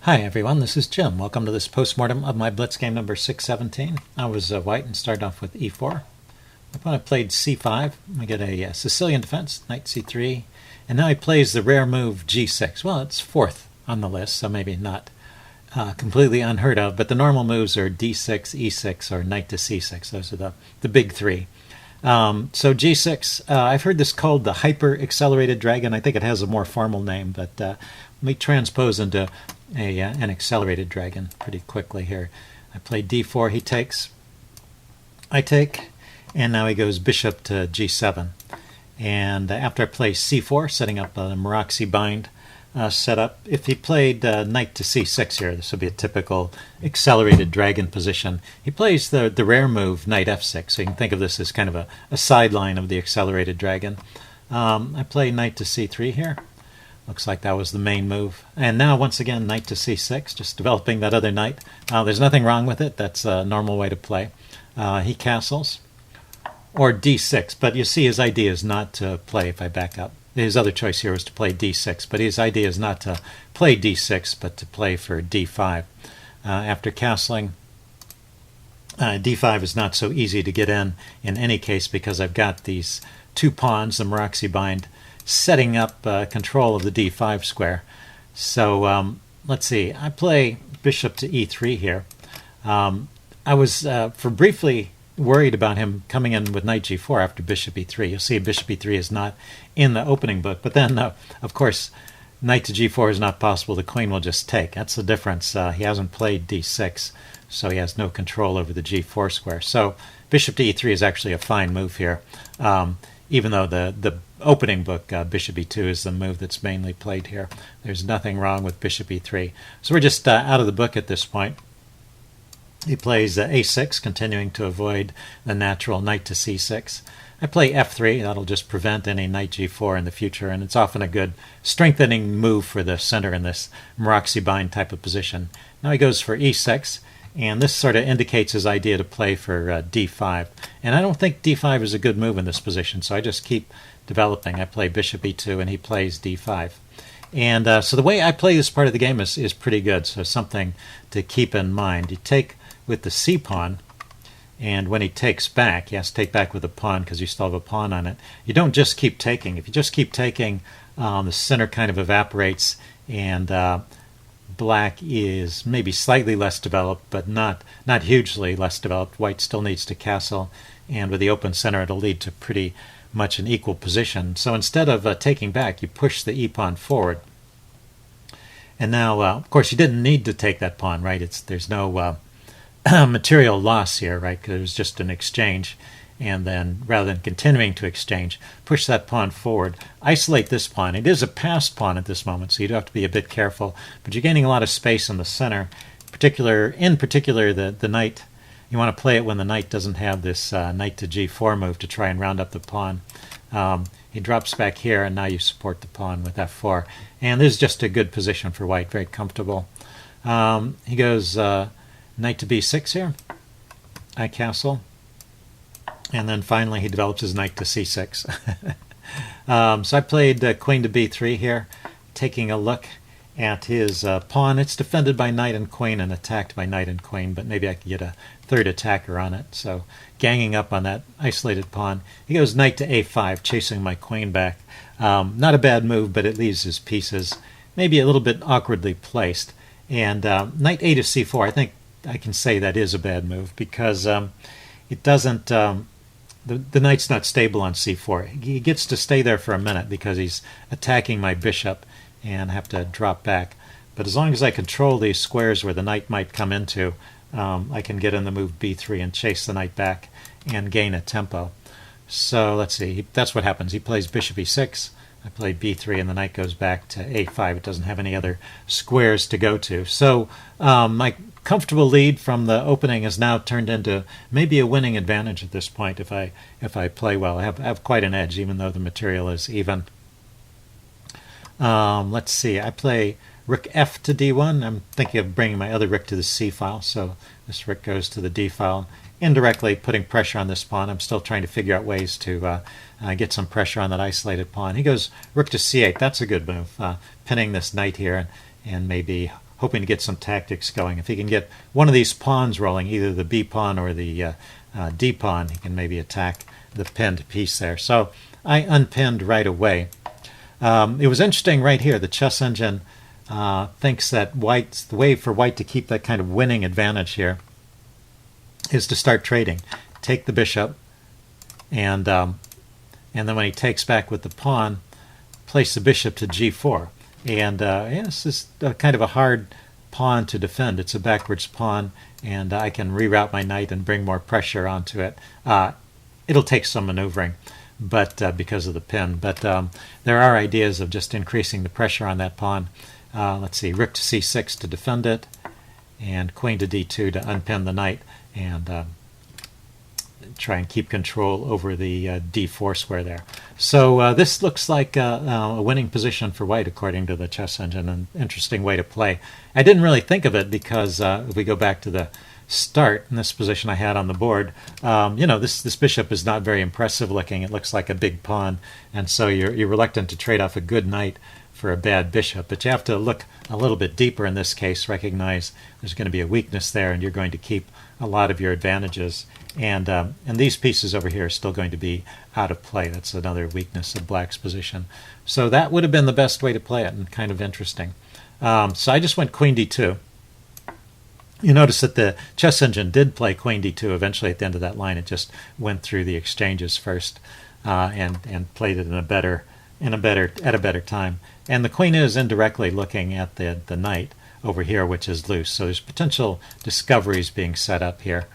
Hi everyone, this is Jim. Welcome to this postmortem of my Blitz game number 617. I was white and started off with e4. My opponent played c5. We get a Sicilian defense, knight c3, and now he plays the rare move g6. Well, it's fourth on the list, so maybe not completely unheard of, but the normal moves are d6, e6, or knight to c6. Those are the big three. So g6, I've heard this called the hyper-accelerated dragon. I think it has a more formal name, but let me transpose into an accelerated dragon pretty quickly here. I play d4, he takes, I take, and now he goes bishop to g7. And after I play c4, setting up a Moroxi bind setup, if he played knight to c6 here, this would be a typical accelerated dragon position. He plays the rare move knight f6, so you can think of this as kind of a sideline of the accelerated dragon. I play knight to c3 here. Looks like that was the main move. And now, once again, knight to c6, just developing that other knight. There's nothing wrong with it. That's a normal way to play. He castles. Or d6, but you see his idea is not to play, if I back up. His other choice here was to play d6, but his idea is not to play d6, but to play for d5. After castling, d5 is not so easy to get in any case because I've got these two pawns, the Moroxi bind, setting up control of the d5 square. So let's see. I play bishop to e3 here. I was for briefly worried about him coming in with knight g4 after bishop e3. You'll see bishop e3 is not in the opening book, but then of course knight to g4 is not possible. The queen will just take. That's the difference. He hasn't played d6, so he has no control over the g4 square. So bishop to e3 is actually a fine move here, even though the opening book, bishop e2, is the move that's mainly played here. There's nothing wrong with bishop e3. So we're just out of the book at this point. He plays a6, continuing to avoid the natural knight to c6. I play f3. That'll just prevent any knight g4 in the future, and it's often a good strengthening move for the center in this Moroxi bind type of position. Now he goes for e6, and this sort of indicates his idea to play for d5. And I don't think d5 is a good move in this position, so I just keep developing. I play bishop e2, and he plays d5. And so the way I play this part of the game is pretty good, so something to keep in mind. You take with the c pawn, and when he takes back, he has to take back with a pawn because you still have a pawn on it. You don't just keep taking. If you just keep taking, the center kind of evaporates, and black is maybe slightly less developed, but not hugely less developed. White still needs to castle, and with the open center, it'll lead to pretty much an equal position. So instead of taking back, you push the e-pawn forward. And now, of course, you didn't need to take that pawn, right? There's no material loss here, right? Because it was just an exchange. And then, rather than continuing to exchange, push that pawn forward. Isolate this pawn. It is a passed pawn at this moment, so you do have to be a bit careful. But you're gaining a lot of space in the center. In particular, the knight. You want to play it when the knight doesn't have this knight to g4 move to try and round up the pawn. He drops back here, and now you support the pawn with f4. And this is just a good position for white, very comfortable. He goes knight to b6 here. I castle. And then finally he develops his knight to c6. So I played queen to b3 here, taking a look at his pawn. It's defended by knight and queen and attacked by knight and queen, but maybe I could get a third attacker on it. So ganging up on that isolated pawn. He goes knight to a5, chasing my queen back. Not a bad move, but it leaves his pieces maybe a little bit awkwardly placed. And knight a to c4, I think I can say that is a bad move because it doesn't... The knight's not stable on c4. He gets to stay there for a minute because he's attacking my bishop and have to drop back. But as long as I control these squares where the knight might come into, I can get in the move b3 and chase the knight back and gain a tempo. So let's see. That's what happens. He plays bishop e6. I play b3, and the knight goes back to a5. It doesn't have any other squares to go to. So my comfortable lead from the opening is now turned into maybe a winning advantage at this point if I play well. I have quite an edge, even though the material is even. Let's see. I play rook f to d1. I'm thinking of bringing my other rook to the c file, so this rook goes to the d file, indirectly putting pressure on this pawn. I'm still trying to figure out ways to get some pressure on that isolated pawn. He goes rook to c8. That's a good move, pinning this knight here and maybe hoping to get some tactics going. If he can get one of these pawns rolling, either the B pawn or the D pawn, he can maybe attack the pinned piece there. So I unpinned right away. It was interesting right here. The chess engine thinks that the way for white to keep that kind of winning advantage here is to start trading. Take the bishop, and then when he takes back with the pawn, place the bishop to g4. And this is kind of a hard pawn to defend. It's a backwards pawn, and I can reroute my knight and bring more pressure onto it. It'll take some maneuvering, but because of the pin. But there are ideas of just increasing the pressure on that pawn. Let's see, rook to c6 to defend it, and queen to d2 to unpin the knight, and try and keep control over the d4 square there. So this looks like a winning position for white according to the chess engine, an interesting way to play. I didn't really think of it because if we go back to the start in this position I had on the board, this bishop is not very impressive looking. It looks like a big pawn, and so you're reluctant to trade off a good knight for a bad bishop. But you have to look a little bit deeper in this case, recognize there's going to be a weakness there, and you're going to keep a lot of your advantages. And these pieces over here are still going to be out of play. That's another weakness of black's position. So that would have been the best way to play it, and kind of interesting. So I just went queen d2. You notice that the chess engine did play queen d2 eventually at the end of that line. It just went through the exchanges first and played it at a better time. And the queen is indirectly looking at the knight over here, which is loose. So there's potential discoveries being set up here.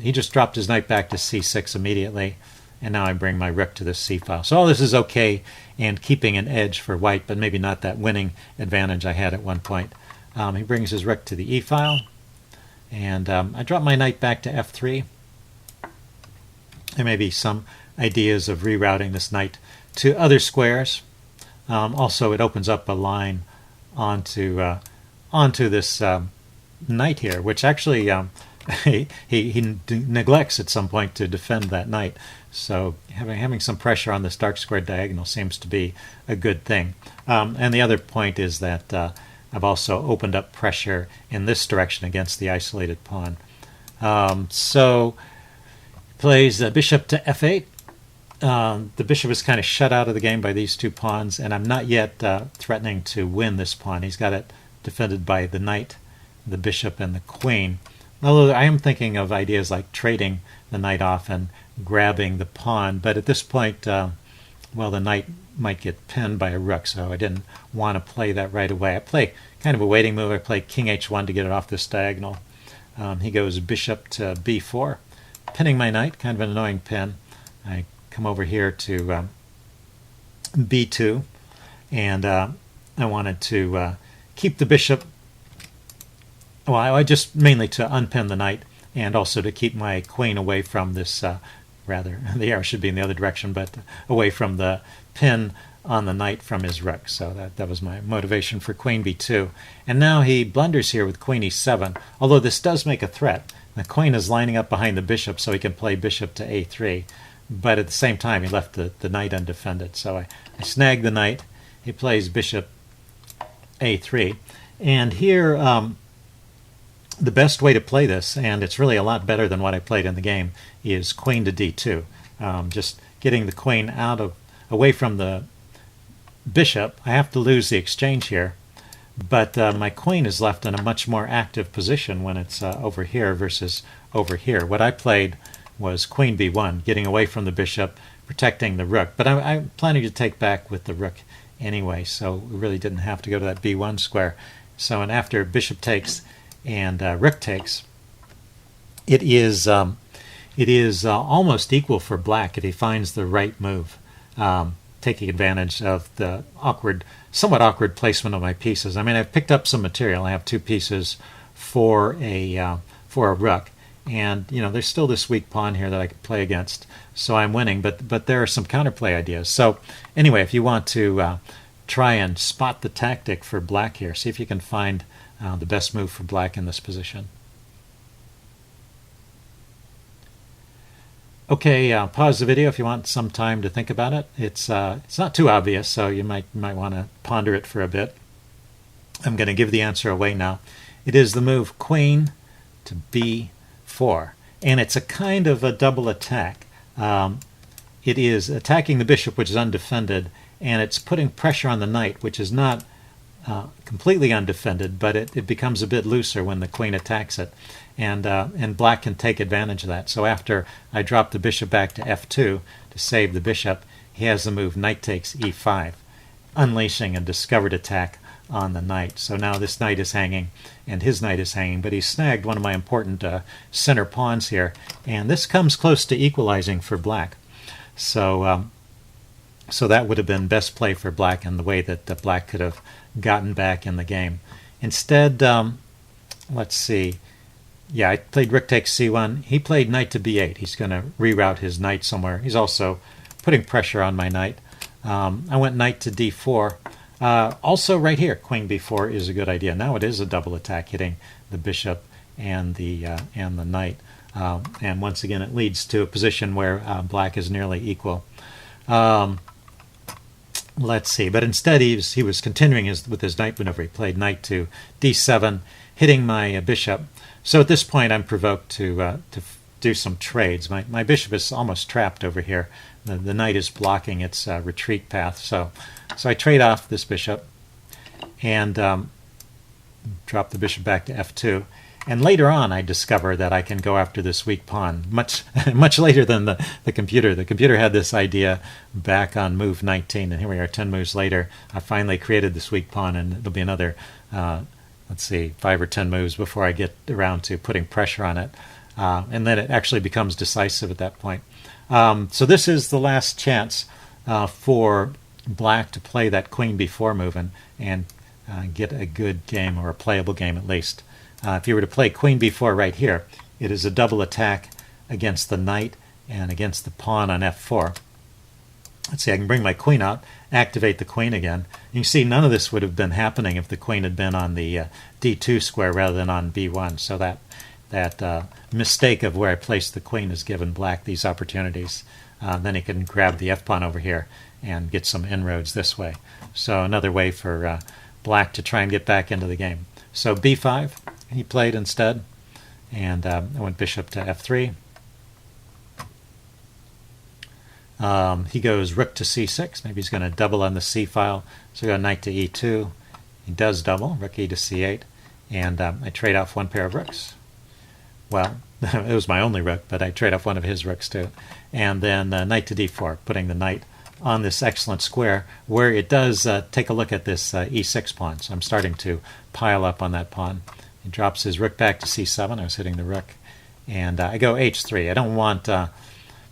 He just dropped his knight back to c6 immediately, and now I bring my rook to this c file. So all this is okay and keeping an edge for white, but maybe not that winning advantage I had at one point. He brings his rook to the e file, and I drop my knight back to f3. There may be some ideas of rerouting this knight to other squares. Also, it opens up a line onto this knight here, which actually he neglects at some point to defend that knight. So having some pressure on this dark square diagonal seems to be a good thing. And the other point is that I've also opened up pressure in this direction against the isolated pawn. So plays bishop to f8. The bishop is kind of shut out of the game by these two pawns, and I'm not yet threatening to win this pawn. He's got it defended by the knight, the bishop, and the queen. Although I am thinking of ideas like trading the knight off and grabbing the pawn, but at this point, the knight might get pinned by a rook, so I didn't want to play that right away. I play kind of a waiting move. I play king h1 to get it off this diagonal. He goes bishop to b4, pinning my knight, kind of an annoying pin. I come over here to b2, and I wanted to keep the bishop. Well, I just mainly to unpin the knight, and also to keep my queen away from this, rather, the arrow should be in the other direction, but away from the pin on the knight from his rook. So that was my motivation for queen b2. And now he blunders here with queen e7, although this does make a threat. The queen is lining up behind the bishop, so he can play bishop to a3. But at the same time, he left the knight undefended. So I snag the knight. He plays bishop a3. And here, the best way to play this, and it's really a lot better than what I played in the game, is queen to d2. Just getting the queen away from the bishop. I have to lose the exchange here, but my queen is left in a much more active position when it's over here versus over here. What I played was queen b1, getting away from the bishop, protecting the rook. But I'm planning to take back with the rook anyway, so we really didn't have to go to that b1 square. So, and after bishop takes and rook takes, it is almost equal for black if he finds the right move, taking advantage of the somewhat awkward placement of my pieces. I mean, I've picked up some material. I have two pieces for a rook, and there's still this weak pawn here that I could play against, so I'm winning. But there are some counterplay ideas. So anyway, if you want to try and spot the tactic for black here, see if you can find the best move for black in this position. Okay, pause the video if you want some time to think about it. It's not too obvious, so you might want to ponder it for a bit. I'm going to give the answer away now. It is the move queen to b4, and it's a kind of a double attack. It is attacking the bishop, which is undefended, and it's putting pressure on the knight, which is not completely undefended, but it becomes a bit looser when the queen attacks it, and black can take advantage of that. So after I drop the bishop back to f2 to save the bishop, he has the move knight takes e5, unleashing a discovered attack on the knight. So now this knight is hanging, and his knight is hanging, but he snagged one of my important center pawns here, and this comes close to equalizing for black. So so that would have been best play for black, and the way that black could have gotten back in the game. Instead, let's see. Yeah, I played rook takes c1. He played knight to b8. He's going to reroute his knight somewhere. He's also putting pressure on my knight. I went knight to d4. Also right here, queen b4 is a good idea. Now it is a double attack, hitting the bishop and the knight. And once again, it leads to a position where black is nearly equal. Let's see. But instead, he was continuing with his knight maneuver. He played knight to d7, hitting my bishop. So at this point, I'm provoked to do some trades. My bishop is almost trapped over here. The knight is blocking its retreat path. So I trade off this bishop and drop the bishop back to f2. And later on, I discover that I can go after this weak pawn much later than the computer. The computer had this idea back on move 19, and here we are 10 moves later. I finally created this weak pawn, and it'll be another, let's see, 5 or 10 moves before I get around to putting pressure on it. And then it actually becomes decisive at that point. So this is the last chance for black to play that queen b4 move and get a good game, or a playable game at least. If you were to play queen b4 right here, it is a double attack against the knight and against the pawn on f4. Let's see, I can bring my queen out, activate the queen again. You can see none of this would have been happening if the queen had been on the d2 square rather than on b1. So that mistake of where I placed the queen has given black these opportunities. Then he can grab the f-pawn over here and get some inroads this way. So another way for black to try and get back into the game. So b5 he played instead, and I went bishop to f3. He goes rook to c6. Maybe he's going to double on the c file. So I go knight to e2. He does double, rook e to c8, and I trade off one pair of rooks. Well, it was my only rook, but I trade off one of his rooks too. And then knight to d4, putting the knight on this excellent square, where it does take a look at this e6 pawn. So I'm starting to pile up on that pawn. He drops his rook back to c7. I was hitting the rook. And I go h3. I don't want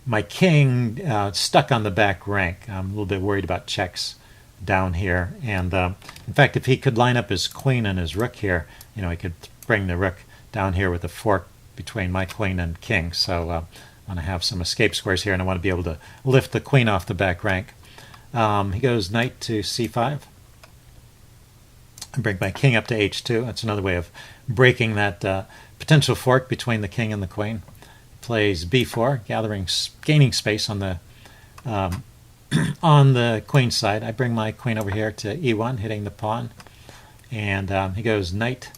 my king stuck on the back rank. I'm a little bit worried about checks down here. And in fact, if he could line up his queen and his rook here, he could bring the rook down here with a fork between my queen and king. So I want to have some escape squares here, and I want to be able to lift the queen off the back rank. He goes knight to c5. I bring my king up to h2. That's another way of breaking that potential fork between the king and the queen. Plays b4, gaining space on the on the queen side. I bring my queen over here to e1, hitting the pawn, and he goes knight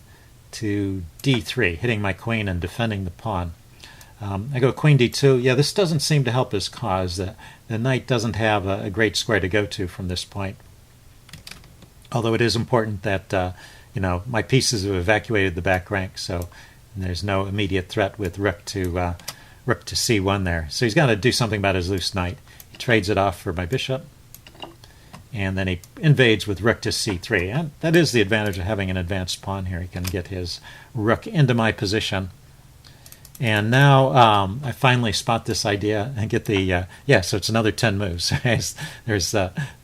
to d3, hitting my queen and defending the pawn. I go queen d2. Yeah, this doesn't seem to help his cause. The knight doesn't have a great square to go to from this point. Although it is important that my pieces have evacuated the back rank, so there's no immediate threat with rook to c1 there. So he's got to do something about his loose knight. He trades it off for my bishop, and then he invades with rook to c3. And that is the advantage of having an advanced pawn here. He can get his rook into my position. And now I finally spot this idea and get the, so it's another 10 moves. There's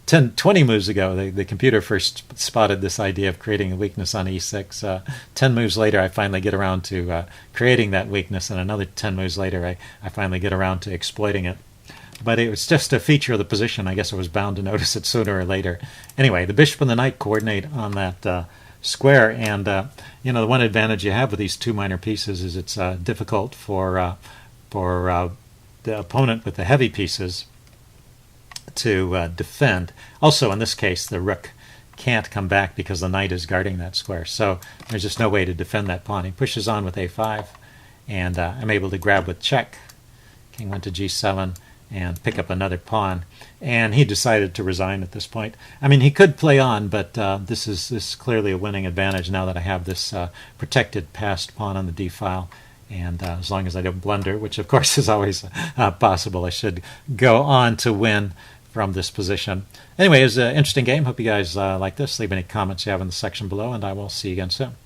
20 moves ago, the computer first spotted this idea of creating a weakness on e6. 10 moves later, I finally get around to creating that weakness, and another 10 moves later, I finally get around to exploiting it. But it was just a feature of the position. I guess I was bound to notice it sooner or later. Anyway, the bishop and the knight coordinate on that square, and the one advantage you have with these two minor pieces is it's difficult for the opponent with the heavy pieces to defend. Also, in this case, the rook can't come back because the knight is guarding that square. So there's just no way to defend that pawn. He pushes on with a5, and I'm able to grab with check. King went to g7 and pick up another pawn. And he decided to resign at this point. I mean, he could play on, but this is clearly a winning advantage now that I have this protected passed pawn on the d file. And as long as I don't blunder, which of course is always possible, I should go on to win from this position. Anyway, it was an interesting game. Hope you guys like this. Leave any comments you have in the section below, and I will see you again soon.